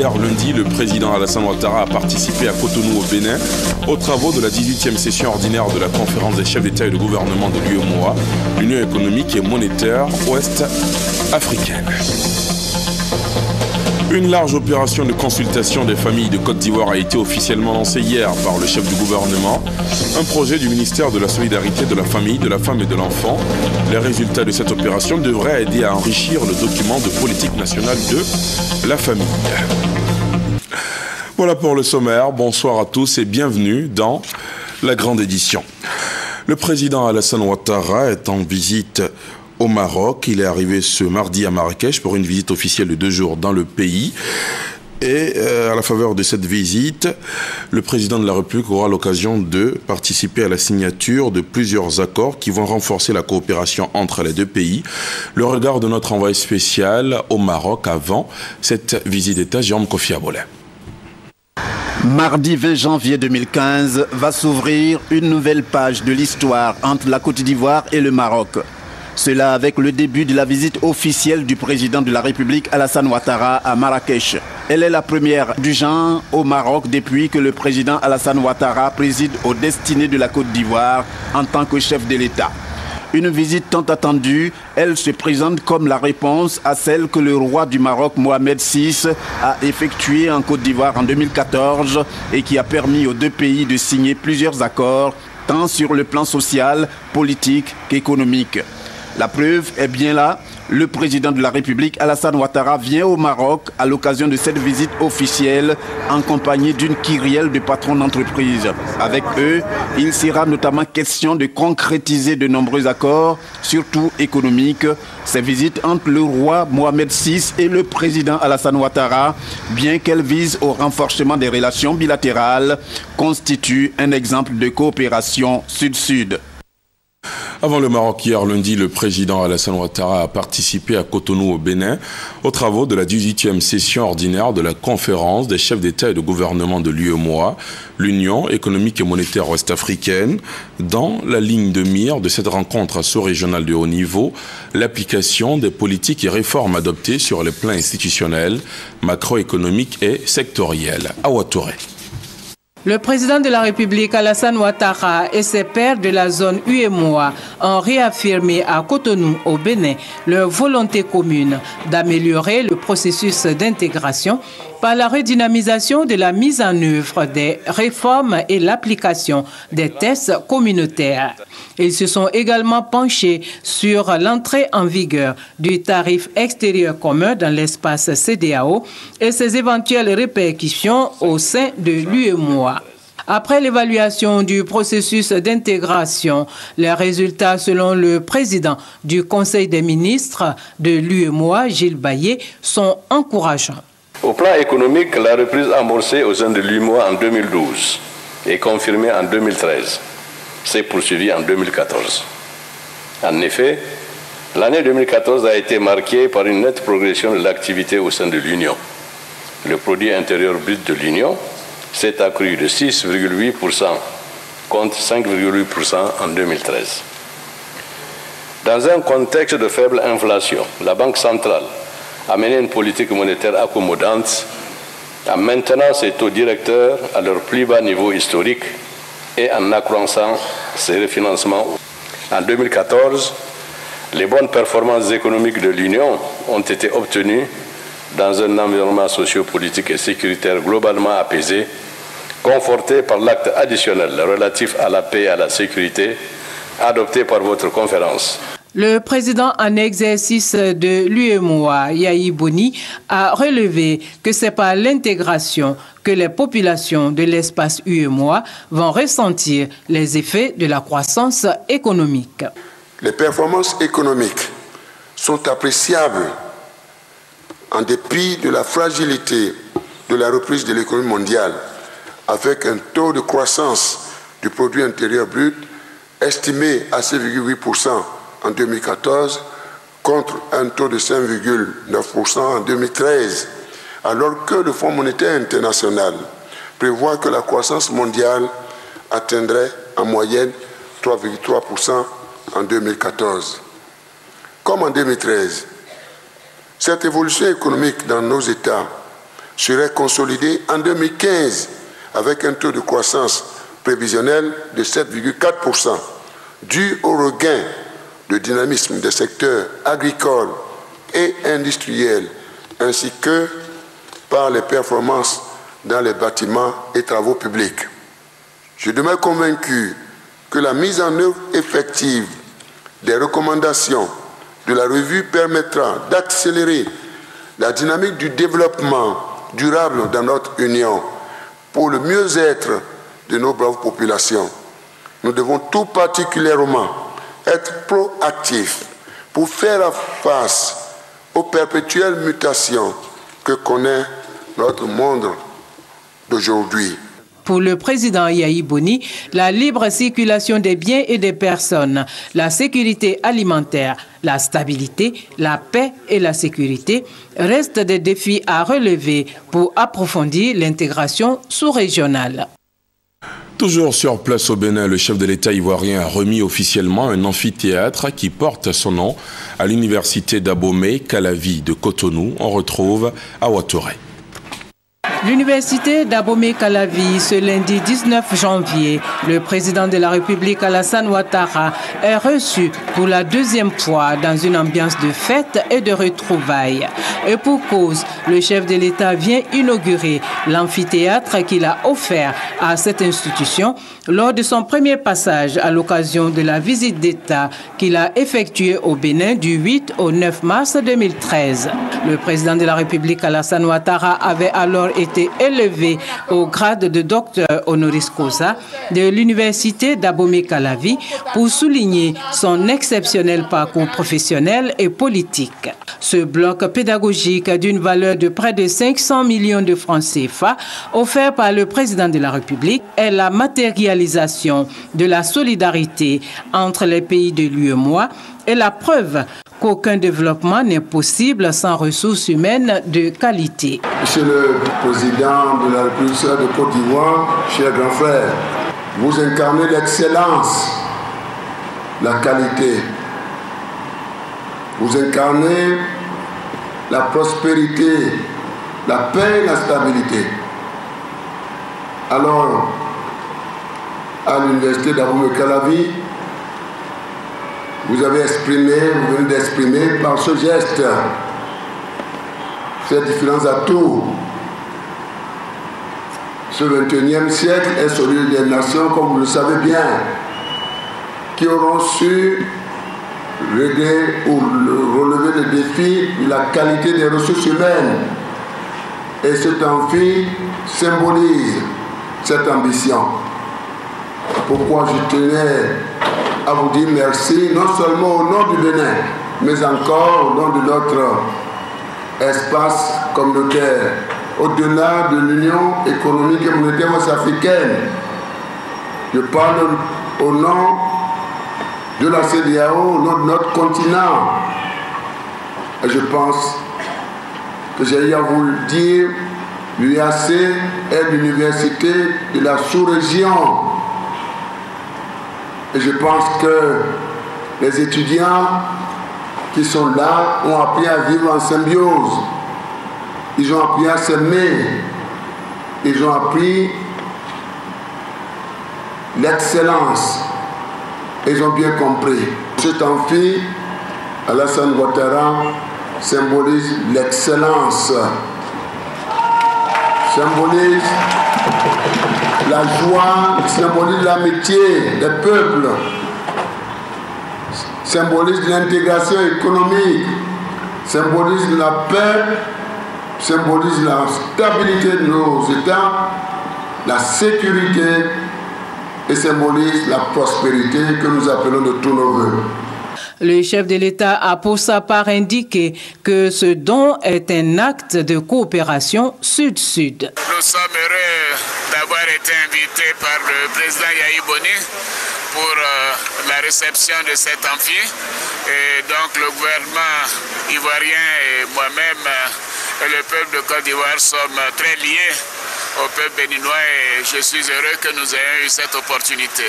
Hier lundi, le président Alassane Ouattara a participé à Cotonou au Bénin aux travaux de la 18e session ordinaire de la conférence des chefs d'État et de gouvernement de l'UEMOA, l'Union économique et monétaire ouest-africaine. Une large opération de consultation des familles de Côte d'Ivoire a été officiellement lancée hier par le chef du gouvernement, un projet du ministère de la Solidarité, de la Famille, de la Femme et de l'Enfant. Les résultats de cette opération devraient aider à enrichir le document de politique nationale de la famille. Voilà pour le sommaire. Bonsoir à tous et bienvenue dans la grande édition. Le président Alassane Ouattara est en visite au Maroc. Il est arrivé ce mardi à Marrakech pour une visite officielle de 2 jours dans le pays. Et à la faveur de cette visite, le président de la République aura l'occasion de participer à la signature de plusieurs accords qui vont renforcer la coopération entre les deux pays. Le regard de notre envoyé spécial au Maroc avant cette visite d'État, Jérôme Kofi Abolé. Mardi 20 janvier 2015 va s'ouvrir une nouvelle page de l'histoire entre la Côte d'Ivoire et le Maroc. Cela avec le début de la visite officielle du président de la République Alassane Ouattara à Marrakech. Elle est la première du genre au Maroc depuis que le président Alassane Ouattara préside aux destinées de la Côte d'Ivoire en tant que chef de l'État. Une visite tant attendue, elle se présente comme la réponse à celle que le roi du Maroc Mohamed VI a effectuée en Côte d'Ivoire en 2014 et qui a permis aux deux pays de signer plusieurs accords, tant sur le plan social, politique qu'économique. La preuve est bien là. Le président de la République, Alassane Ouattara, vient au Maroc à l'occasion de cette visite officielle en compagnie d'une kyrielle de patrons d'entreprise. Avec eux, il sera notamment question de concrétiser de nombreux accords, surtout économiques. Ces visites entre le roi Mohamed VI et le président Alassane Ouattara, bien qu'elles visent au renforcement des relations bilatérales, constituent un exemple de coopération sud-sud. Avant le Maroc, hier lundi, le président Alassane Ouattara a participé à Cotonou au Bénin aux travaux de la 18e session ordinaire de la conférence des chefs d'État et de gouvernement de l'UEMOA, l'Union économique et monétaire ouest-africaine. Dans la ligne de mire de cette rencontre sous-régionale de haut niveau, l'application des politiques et réformes adoptées sur les plans institutionnels, macroéconomiques et sectoriels. À Ouattara. Le président de la République, Alassane Ouattara, et ses pairs de la zone UEMOA ont réaffirmé à Cotonou, au Bénin, leur volonté commune d'améliorer le processus d'intégration par la redynamisation de la mise en œuvre des réformes et l'application des tests communautaires. Ils se sont également penchés sur l'entrée en vigueur du tarif extérieur commun dans l'espace CEDEAO et ses éventuelles répercussions au sein de l'UEMOA. Après l'évaluation du processus d'intégration, les résultats, selon le président du Conseil des ministres de l'UEMOA, Gilles Bayet, sont encourageants. Au plan économique, la reprise amorcée au sein de l'UEMOA en 2012 et confirmée en 2013 s'est poursuivie en 2014. En effet, l'année 2014 a été marquée par une nette progression de l'activité au sein de l'Union. Le produit intérieur brut de l'Union s'est accru de 6,8% contre 5,8% en 2013. Dans un contexte de faible inflation, la Banque centrale a mené une politique monétaire accommodante en maintenant ses taux directeurs à leur plus bas niveau historique et en accroissant ses refinancements. En 2014, les bonnes performances économiques de l'Union ont été obtenues dans un environnement sociopolitique et sécuritaire globalement apaisé, conforté par l'acte additionnel relatif à la paix et à la sécurité adopté par votre conférence. Le président en exercice de l'UEMOA, Yahi Boni, a relevé que c'est par l'intégration que les populations de l'espace UEMOA vont ressentir les effets de la croissance économique. Les performances économiques sont appréciables en dépit de la fragilité de la reprise de l'économie mondiale, avec un taux de croissance du produit intérieur brut estimé à 6,8% en 2014 contre un taux de 5,9% en 2013, alors que le Fonds monétaire international prévoit que la croissance mondiale atteindrait en moyenne 3,3% en 2014. Comme en 2013, cette évolution économique dans nos États serait consolidé en 2015 avec un taux de croissance prévisionnel de 7,4%, dû au regain de dynamisme des secteurs agricoles et industriels, ainsi que par les performances dans les bâtiments et travaux publics. Je demeure convaincu que la mise en œuvre effective des recommandations de la revue permettra d'accélérer la dynamique du développement durable dans notre Union pour le mieux-être de nos braves populations. Nous devons tout particulièrement être proactifs pour faire face aux perpétuelles mutations que connaît notre monde d'aujourd'hui. Pour le président Yahi Boni, la libre circulation des biens et des personnes, la sécurité alimentaire, la stabilité, la paix et la sécurité restent des défis à relever pour approfondir l'intégration sous-régionale. Toujours sur place au Bénin, le chef de l'État ivoirien a remis officiellement un amphithéâtre qui porte son nom à l'université d'Abomey-Calavi de Cotonou. On retrouve à Ouattara. L'université d'Abomey-Calavi, ce lundi 19 janvier, le président de la République Alassane Ouattara est reçu pour la deuxième fois dans une ambiance de fête et de retrouvailles. Et pour cause, le chef de l'État vient inaugurer l'amphithéâtre qu'il a offert à cette institution lors de son premier passage à l'occasion de la visite d'État qu'il a effectuée au Bénin du 8 au 9 mars 2013. Le président de la République Alassane Ouattara avait alors été élevé au grade de docteur honoris causa de l'université d'Abomey-Calavi pour souligner son exceptionnel parcours professionnel et politique. Ce bloc pédagogique d'une valeur de près de 500 millions de francs CFA offert par le président de la République est la matérialisation de la solidarité entre les pays de l'UEMOA et la preuve qu'aucun développement n'est possible sans ressources humaines de qualité. Monsieur le Président de la République de Côte d'Ivoire, cher grand frère, vous incarnez l'excellence, la qualité. Vous incarnez la prospérité, la paix et la stabilité. Alors, à l'université d'Abomey-Calavi, vous venez d'exprimer par ce geste ces différents atouts. Ce 21e siècle est celui des nations, comme vous le savez bien, qui auront su régler ou relever le défi de la qualité des ressources humaines. Et cet amphi symbolise cette ambition. Pourquoi je tenais à vous dire merci, non seulement au nom du Bénin, mais encore au nom de notre espace communautaire, au-delà de l'Union économique et monétaire ouest-africaine. Je parle au nom de la CEDEAO, au nom de notre continent. Et je pense que j'ai à vous le dire, l'UAC est l'université de la sous-région. Et je pense que les étudiants qui sont là ont appris à vivre en symbiose. Ils ont appris à s'aimer. Ils ont appris l'excellence. Ils ont bien compris. Cet amphi, Alassane Ouattara, symbolise l'excellence. Symbolise la joie, symbolise l'amitié des peuples, symbolise l'intégration économique, symbolise la paix, symbolise la stabilité de nos États, la sécurité et symbolise la prospérité que nous appelons de tous nos voeux. Le chef de l'État a pour sa part indiqué que ce don est un acte de coopération sud-sud. Nous sommes heureux d'avoir été invités par le président Yahi Boni pour la réception de cet amphi. Et donc le gouvernement ivoirien et moi-même et le peuple de Côte d'Ivoire sommes très liés au peuple béninois et je suis heureux que nous ayons eu cette opportunité.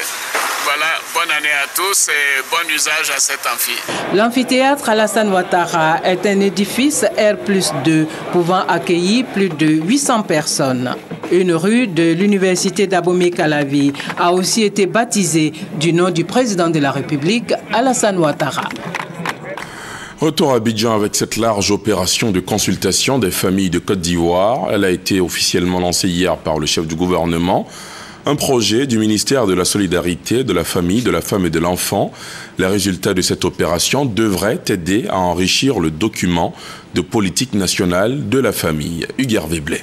voilà, bonne année à tous et bon usage à cet amphi. L'amphithéâtre Alassane Ouattara est un édifice R+2 pouvant accueillir plus de 800 personnes. Une rue de l'université d'Abomey-Calavi a aussi été baptisée du nom du président de la République, Alassane Ouattara. Retour à Abidjan avec cette large opération de consultation des familles de Côte d'Ivoire. Elle a été officiellement lancée hier par le chef du gouvernement. Un projet du ministère de la Solidarité, de la Famille, de la Femme et de l'Enfant. Les résultats de cette opération devraient aider à enrichir le document de politique nationale de la famille. Hugues Blais.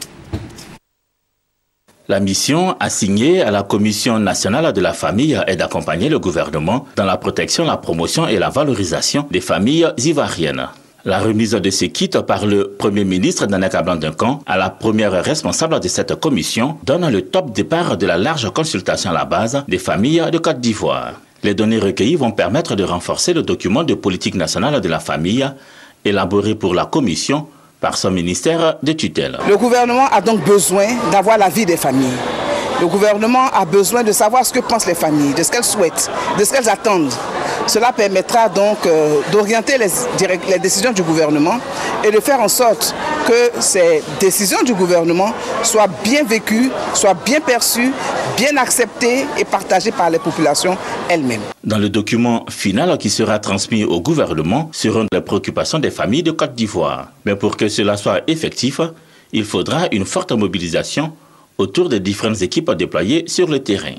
La mission assignée à la Commission nationale de la famille est d'accompagner le gouvernement dans la protection, la promotion et la valorisation des familles ivoiriennes. La remise de ce kit par le Premier ministre Danaka Blanc-Duncan à la première responsable de cette commission donne le top départ de la large consultation à la base des familles de Côte d'Ivoire. Les données recueillies vont permettre de renforcer le document de politique nationale de la famille élaboré pour la commission par son ministère de tutelle. Le gouvernement a donc besoin d'avoir l'avis des familles. Le gouvernement a besoin de savoir ce que pensent les familles, de ce qu'elles souhaitent, de ce qu'elles attendent. Cela permettra donc d'orienter les décisions du gouvernement et de faire en sorte que ces décisions du gouvernement soient bien vécues, soient bien perçues, bien acceptées et partagées par les populations elles-mêmes. Dans le document final qui sera transmis au gouvernement seront les préoccupations des familles de Côte d'Ivoire. Mais pour que cela soit effectif, il faudra une forte mobilisation autour des différentes équipes déployées sur le terrain.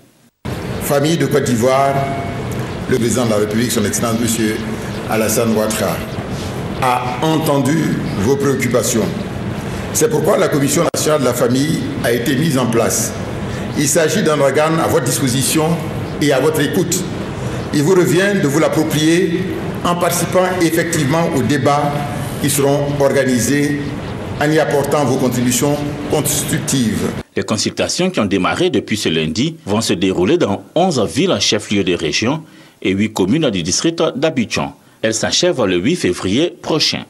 Famille de Côte d'Ivoire, le président de la République, son Excellence M. Alassane Ouattara, a entendu vos préoccupations. C'est pourquoi la Commission nationale de la famille a été mise en place. Il s'agit d'un organe à votre disposition et à votre écoute. Il vous revient de vous l'approprier en participant effectivement aux débats qui seront organisés, en y apportant vos contributions constructives. Les consultations qui ont démarré depuis ce lundi vont se dérouler dans 11 villes chefs-lieux de région et 8 communes du district d'Abidjan. Elles s'achèvent le 8 février prochain.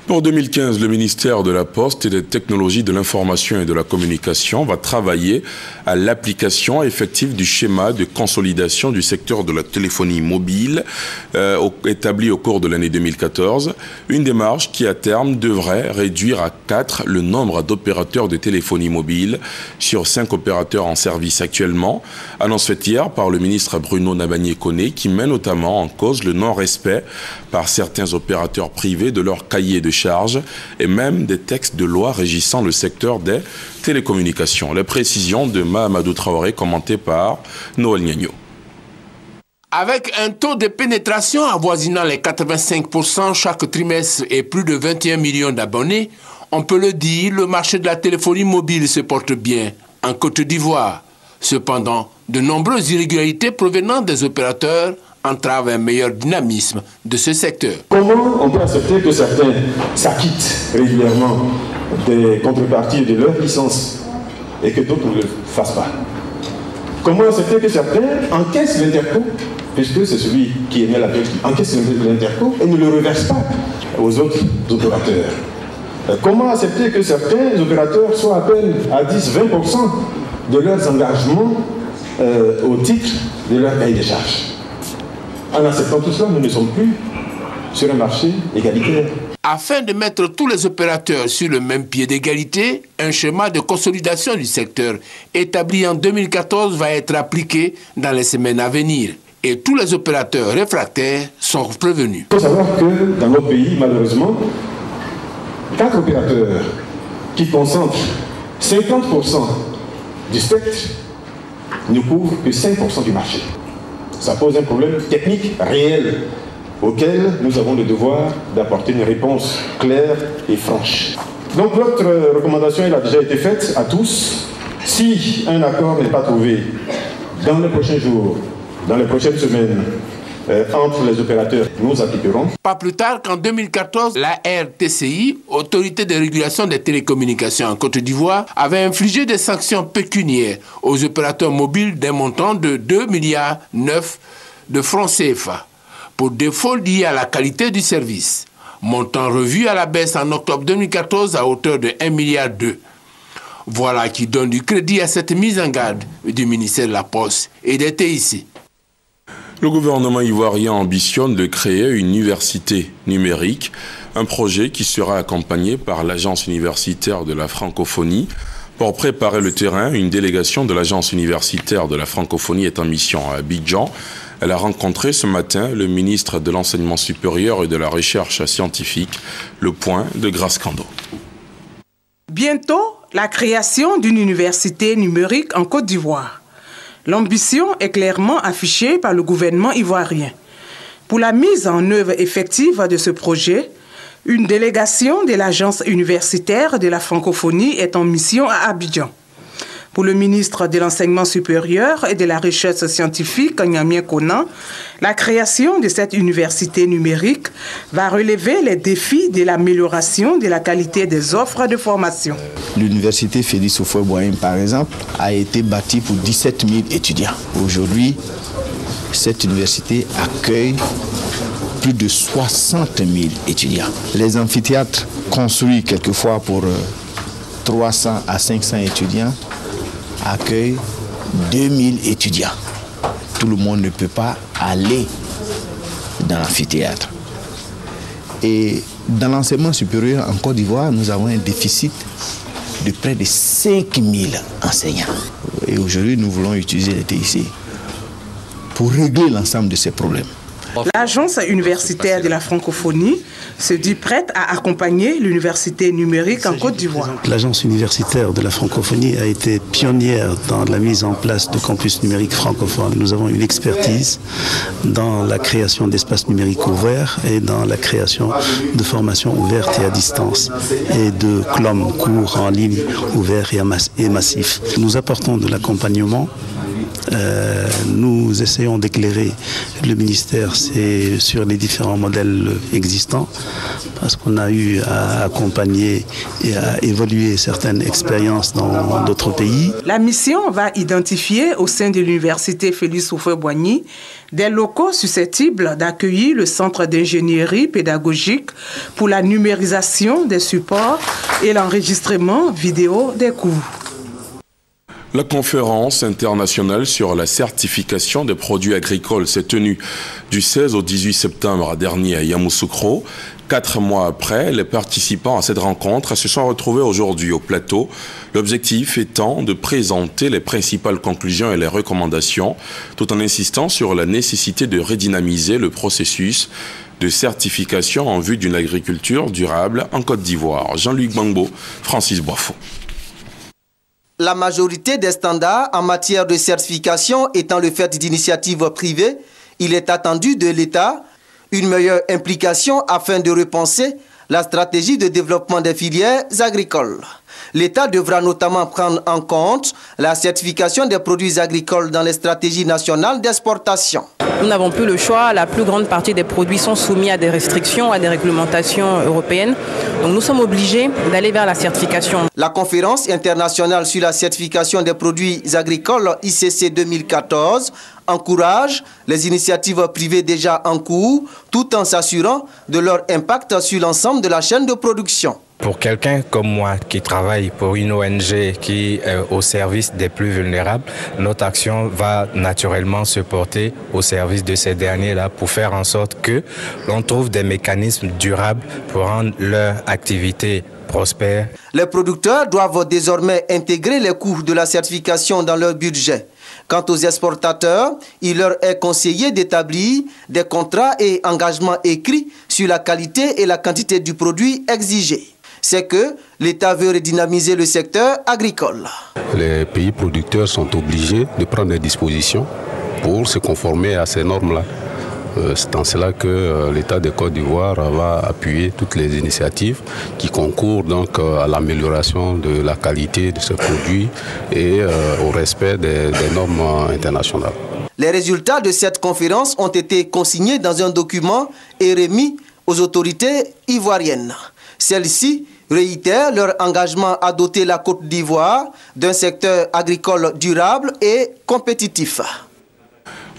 Pour 2015, le ministère de la Poste et des Technologies de l'Information et de la Communication va travailler à l'application effective du schéma de consolidation du secteur de la téléphonie mobile établi au cours de l'année 2014. Une démarche qui, à terme, devrait réduire à 4 le nombre d'opérateurs de téléphonie mobile sur 5 opérateurs en service actuellement. Annonce faite hier par le ministre Bruno Nabagné-Koné qui met notamment en cause le non-respect par certains opérateurs privés de leur cahier de charges et même des textes de loi régissant le secteur des télécommunications. Les précisions de Mahamadou Traoré commentées par Noël Niagno. Avec un taux de pénétration avoisinant les 85% chaque trimestre et plus de 21 millions d'abonnés, on peut le dire, le marché de la téléphonie mobile se porte bien en Côte d'Ivoire. Cependant, de nombreuses irrégularités provenant des opérateurs entravent un meilleur dynamisme de ce secteur. Comment on peut accepter que certains s'acquittent régulièrement des contreparties de leur licence et que d'autres ne le fassent pas? Comment accepter que certains encaissent l'Interco, puisque c'est celui qui émet l'appel qui encaisse l'Interco et ne le reverse pas aux autres opérateurs? Comment accepter que certains opérateurs soient à peine à 10-20% de leurs engagements au titre de leur cahier de charges? En acceptant tout cela, nous ne sommes plus sur un marché égalitaire. Afin de mettre tous les opérateurs sur le même pied d'égalité, un schéma de consolidation du secteur établi en 2014 va être appliqué dans les semaines à venir. Et tous les opérateurs réfractaires sont prévenus. Il faut savoir que dans notre pays, malheureusement, 4 opérateurs qui concentrent 50% du spectre ne couvrent que 5% du marché. Ça pose un problème technique réel auquel nous avons le devoir d'apporter une réponse claire et franche. Donc notre recommandation elle a déjà été faite à tous. Si un accord n'est pas trouvé dans les prochains jours, dans les prochaines semaines, entre les opérateurs, nous appliquerons. Pas plus tard qu'en 2014, la RTCI, Autorité de régulation des télécommunications en Côte d'Ivoire, avait infligé des sanctions pécuniaires aux opérateurs mobiles d'un montant de 2,9 milliards de francs CFA pour défaut lié à la qualité du service. Montant revu à la baisse en octobre 2014 à hauteur de 1,2 milliard. Voilà qui donne du crédit à cette mise en garde du ministère de la Poste et des TIC. Le gouvernement ivoirien ambitionne de créer une université numérique, un projet qui sera accompagné par l'Agence universitaire de la francophonie. Pour préparer le terrain, une délégation de l'Agence universitaire de la francophonie est en mission à Abidjan. Elle a rencontré ce matin le ministre de l'Enseignement supérieur et de la Recherche scientifique, le point de Grace Kando. Bientôt, la création d'une université numérique en Côte d'Ivoire. L'ambition est clairement affichée par le gouvernement ivoirien. Pour la mise en œuvre effective de ce projet, une délégation de l'Agence universitaire de la francophonie est en mission à Abidjan. Pour le ministre de l'Enseignement supérieur et de la Recherche scientifique, Nyamien Konan, la création de cette université numérique va relever les défis de l'amélioration de la qualité des offres de formation. L'université Félix Houphouët-Boigny, par exemple, a été bâtie pour 17 000 étudiants. Aujourd'hui, cette université accueille plus de 60 000 étudiants. Les amphithéâtres construits quelquefois pour 300 à 500 étudiants accueillent 2000 étudiants. Tout le monde ne peut pas aller dans l'amphithéâtre. Et dans l'enseignement supérieur en Côte d'Ivoire, nous avons un déficit de près de 5000 enseignants. Et aujourd'hui, nous voulons utiliser les TIC pour régler l'ensemble de ces problèmes. L'Agence universitaire de la francophonie se dit prête à accompagner l'université numérique en Côte d'Ivoire. L'Agence universitaire de la francophonie a été pionnière dans la mise en place de campus numériques francophones. Nous avons une expertise dans la création d'espaces numériques ouverts et dans la création de formations ouvertes et à distance et de CLOM, cours en ligne ouverts et massifs. Nous apportons de l'accompagnement. Nous essayons d'éclairer le ministère sur les différents modèles existants parce qu'on a eu à accompagner et à évaluer certaines expériences dans d'autres pays. La mission va identifier au sein de l'université Félix Houphouët-Boigny des locaux susceptibles d'accueillir le centre d'ingénierie pédagogique pour la numérisation des supports et l'enregistrement vidéo des cours. La conférence internationale sur la certification des produits agricoles s'est tenue du 16 au 18 septembre dernier à Yamoussoukro. 4 mois après, les participants à cette rencontre se sont retrouvés aujourd'hui au plateau. L'objectif étant de présenter les principales conclusions et les recommandations, tout en insistant sur la nécessité de redynamiser le processus de certification en vue d'une agriculture durable en Côte d'Ivoire. Jean-Luc Gbangbo, Francis Boifo. La majorité des standards en matière de certification étant le fait d'initiatives privées, il est attendu de l'État une meilleure implication afin de repenser la stratégie de développement des filières agricoles. L'État devra notamment prendre en compte la certification des produits agricoles dans les stratégies nationales d'exportation. Nous n'avons plus le choix, la plus grande partie des produits sont soumis à des restrictions, à des réglementations européennes. Donc nous sommes obligés d'aller vers la certification. La conférence internationale sur la certification des produits agricoles ICC 2014 encourage les initiatives privées déjà en cours tout en s'assurant de leur impact sur l'ensemble de la chaîne de production. Pour quelqu'un comme moi qui travaille pour une ONG qui est au service des plus vulnérables, notre action va naturellement se porter au service de ces derniers-là pour faire en sorte que l'on trouve des mécanismes durables pour rendre leur activité prospère. Les producteurs doivent désormais intégrer les coûts de la certification dans leur budget. Quant aux exportateurs, il leur est conseillé d'établir des contrats et engagements écrits sur la qualité et la quantité du produit exigé. C'est que l'État veut redynamiser le secteur agricole. Les pays producteurs sont obligés de prendre des dispositions pour se conformer à ces normes-là. C'est en cela que l'État de Côte d'Ivoire va appuyer toutes les initiatives qui concourent donc à l'amélioration de la qualité de ce produit et au respect des normes internationales. Les résultats de cette conférence ont été consignés dans un document et remis aux autorités ivoiriennes. Celles-ci réitèrent leur engagement à doter la Côte d'Ivoire d'un secteur agricole durable et compétitif.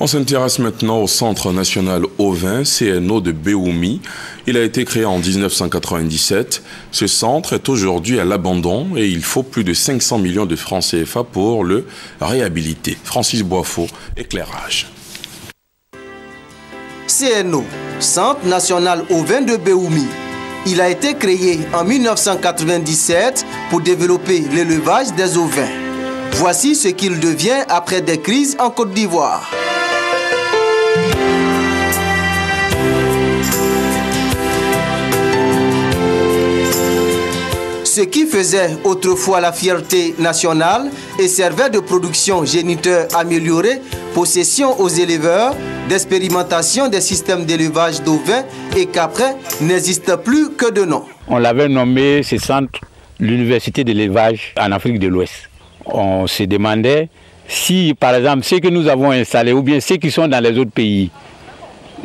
On s'intéresse maintenant au Centre national ovin, CNO de Béoumi. Il a été créé en 1997. Ce centre est aujourd'hui à l'abandon et il faut plus de 500 millions de francs CFA pour le réhabiliter. Francis Boifo, éclairage. CNO, Centre national ovin de Béoumi. Il a été créé en 1997 pour développer l'élevage des ovins. Voici ce qu'il devient après des crises en Côte d'Ivoire. Ce qui faisait autrefois la fierté nationale et servait de production géniteur améliorée, possession aux éleveurs, d'expérimentation des systèmes d'élevage d'ovins et caprins n'existe plus que de nom. On l'avait nommé ce centre l'université de l'élevage en Afrique de l'Ouest. On se demandait si, par exemple, ceux que nous avons installés ou bien ceux qui sont dans les autres pays,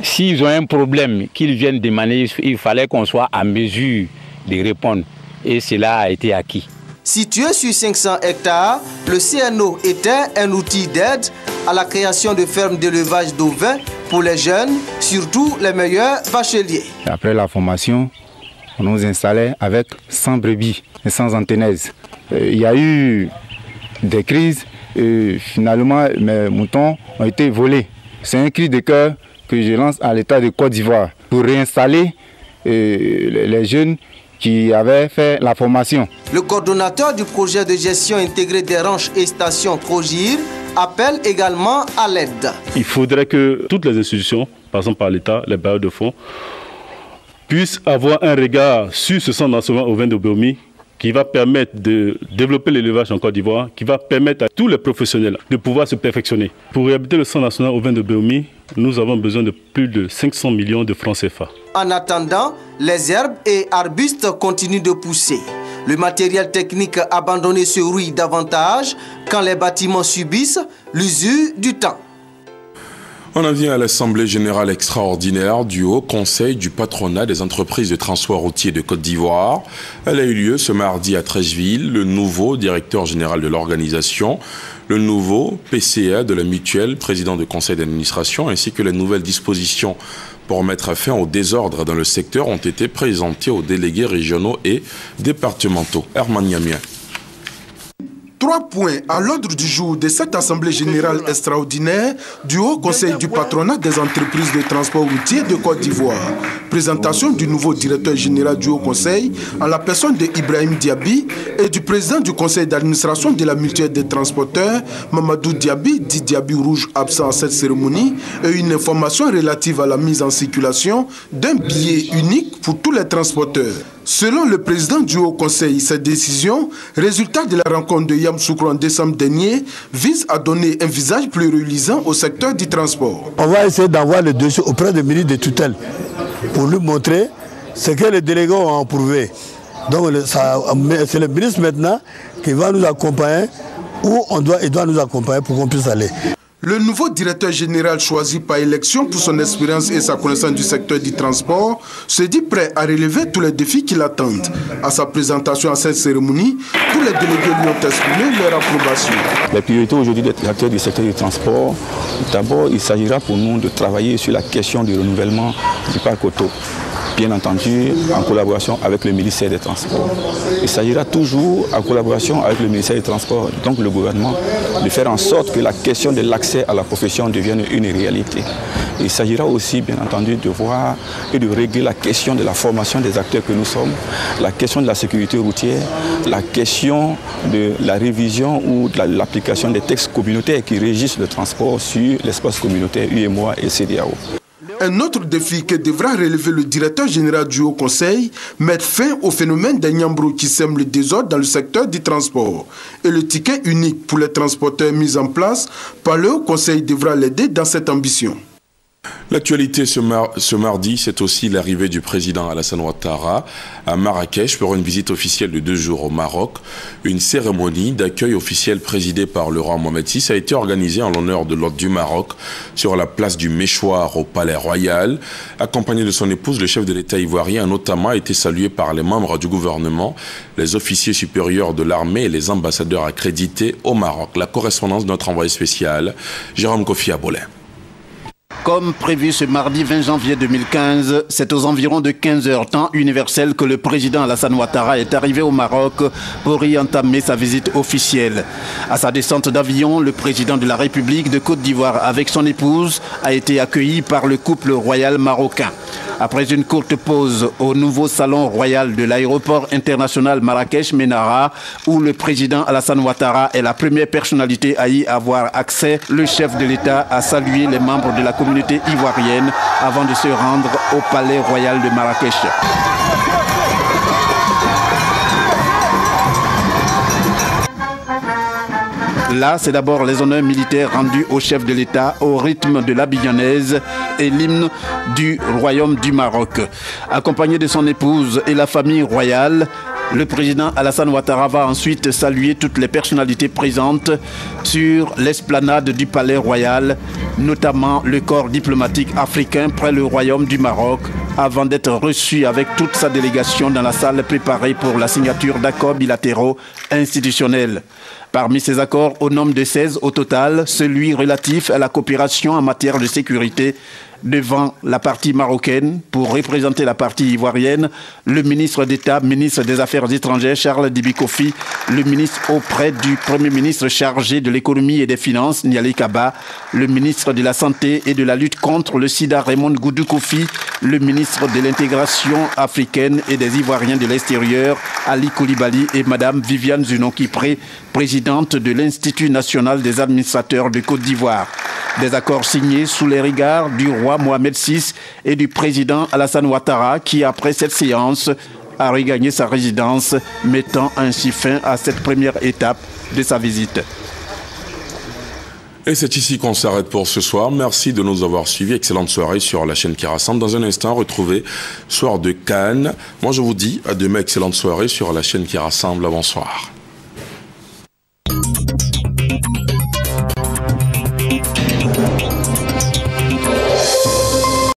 s'ils ont un problème qu'ils viennent demander, il fallait qu'on soit en mesure de répondre. Et cela a été acquis. Situé sur 500 hectares, le CNO était un outil d'aide à la création de fermes d'élevage d'ovins pour les jeunes, surtout les meilleurs bacheliers. Après la formation, on nous installait avec 100 brebis et 100 antennaises. Il y a eu des crises et finalement mes moutons ont été volés. C'est un cri de cœur que je lance à l'État de Côte d'Ivoire pour réinstaller les jeunes qui avaient fait la formation. Le coordonnateur du projet de gestion intégrée des ranches et stations Progir appelle également à l'aide. Il faudrait que toutes les institutions, par exemple par l'État, les bailleurs de fonds, puissent avoir un regard sur ce centre national ovin de Béoumi qui va permettre de développer l'élevage en Côte d'Ivoire, qui va permettre à tous les professionnels de pouvoir se perfectionner. Pour réhabiliter le centre national ovin de Béoumi, nous avons besoin de plus de 500 millions de francs CFA. En attendant, les herbes et arbustes continuent de pousser. Le matériel technique abandonné se rouille davantage quand les bâtiments subissent l'usure du temps. On en vient à l'Assemblée générale extraordinaire du Haut Conseil du patronat des entreprises de transport routier de Côte d'Ivoire. Elle a eu lieu ce mardi à Treichville. Le nouveau directeur général de l'organisation, le nouveau PCA de la mutuelle, président du conseil d'administration, ainsi que les nouvelles dispositions pour mettre fin au désordre dans le secteur ont été présentées aux délégués régionaux et départementaux. Herman Niamien. 3 points à l'ordre du jour de cette Assemblée générale extraordinaire du Haut Conseil du patronat des entreprises de transport routier de Côte d'Ivoire. Présentation du nouveau directeur général du Haut Conseil en la personne de Ibrahim Diaby et du président du conseil d'administration de la mutuelle des transporteurs, Mamadou Diaby, dit Diaby Rouge, absent à cette cérémonie, et une information relative à la mise en circulation d'un billet unique pour tous les transporteurs. Selon le président du Haut Conseil, cette décision, résultat de la rencontre de Yamoussoukro en décembre dernier, vise à donner un visage plus reluisant au secteur du transport. On va essayer d'envoyer le dossier auprès du ministre de tutelle pour lui montrer ce que les délégués ont approuvé. Donc c'est le ministre maintenant qui va nous accompagner où il doit nous accompagner pour qu'on puisse aller. Le nouveau directeur général choisi par élection pour son expérience et sa connaissance du secteur du transport se dit prêt à relever tous les défis qui l'attendent. À sa présentation à cette cérémonie, tous les délégués lui ont exprimé leur approbation. Les priorités aujourd'hui des acteurs du secteur du transport, d'abord il s'agira pour nous de travailler sur la question du renouvellement du parc auto. Bien entendu, en collaboration avec le ministère des Transports. Il s'agira toujours, en collaboration avec le ministère des Transports, donc le gouvernement, de faire en sorte que la question de l'accès à la profession devienne une réalité. Il s'agira aussi, bien entendu, de voir et de régler la question de la formation des acteurs que nous sommes, la question de la sécurité routière, la question de la révision ou de l'application des textes communautaires qui régissent le transport sur l'espace communautaire UEMOA et CEDEAO. Un autre défi que devra relever le directeur général du Haut Conseil, mettre fin au phénomène des Nyambro qui sème le désordre dans le secteur du transport. Et le ticket unique pour les transporteurs mis en place par le Haut Conseil devra l'aider dans cette ambition. L'actualité ce mardi, c'est aussi l'arrivée du président Alassane Ouattara à Marrakech pour une visite officielle de 2 jours au Maroc. Une cérémonie d'accueil officiel présidée par le roi Mohamed VI a été organisée en l'honneur de l'hôte du Maroc sur la place du Méchoir au Palais Royal. Accompagné de son épouse, le chef de l'État ivoirien a notamment été salué par les membres du gouvernement, les officiers supérieurs de l'armée et les ambassadeurs accrédités au Maroc. La correspondance de notre envoyé spécial, Jérôme Kofi Abolin. Comme prévu ce mardi 20 janvier 2015, c'est aux environs de 15h temps universel que le président Alassane Ouattara est arrivé au Maroc pour y entamer sa visite officielle. À sa descente d'avion, le président de la République de Côte d'Ivoire avec son épouse a été accueilli par le couple royal marocain. Après une courte pause au nouveau salon royal de l'aéroport international Marrakech-Ménara, où le président Alassane Ouattara est la première personnalité à y avoir accès, le chef de l'État a salué les membres de la communauté ivoirienne avant de se rendre au palais royal de Marrakech. Là, c'est d'abord les honneurs militaires rendus au chef de l'État au rythme de l'Abidjanaise et l'hymne du Royaume du Maroc. Accompagné de son épouse et la famille royale, le président Alassane Ouattara va ensuite saluer toutes les personnalités présentes sur l'esplanade du Palais Royal, notamment le corps diplomatique africain près le Royaume du Maroc, avant d'être reçu avec toute sa délégation dans la salle préparée pour la signature d'accords bilatéraux institutionnels. Parmi ces accords, au nombre de 16 au total, celui relatif à la coopération en matière de sécurité devant la partie marocaine pour représenter la partie ivoirienne, le ministre d'État, ministre des Affaires étrangères Charles Dibi Kofi, le ministre auprès du Premier ministre chargé de l'économie et des finances Niali Kaba, le ministre de la Santé et de la lutte contre le sida Raymond Goudou Kofi, le ministre de l'intégration africaine et des Ivoiriens de l'extérieur Ali Koulibaly et Madame Viviane Zunon-Kipré, présidente de l'Institut national des administrateurs de Côte d'Ivoire. Des accords signés sous les regards du roi Mohamed VI et du président Alassane Ouattara qui, après cette séance, a regagné sa résidence, mettant ainsi fin à cette première étape de sa visite. Et c'est ici qu'on s'arrête pour ce soir. Merci de nous avoir suivis. Excellente soirée sur la chaîne qui rassemble. Dans un instant, retrouvez Soir de Cannes. Moi, je vous dis à demain, excellente soirée sur la chaîne qui rassemble. Bonsoir.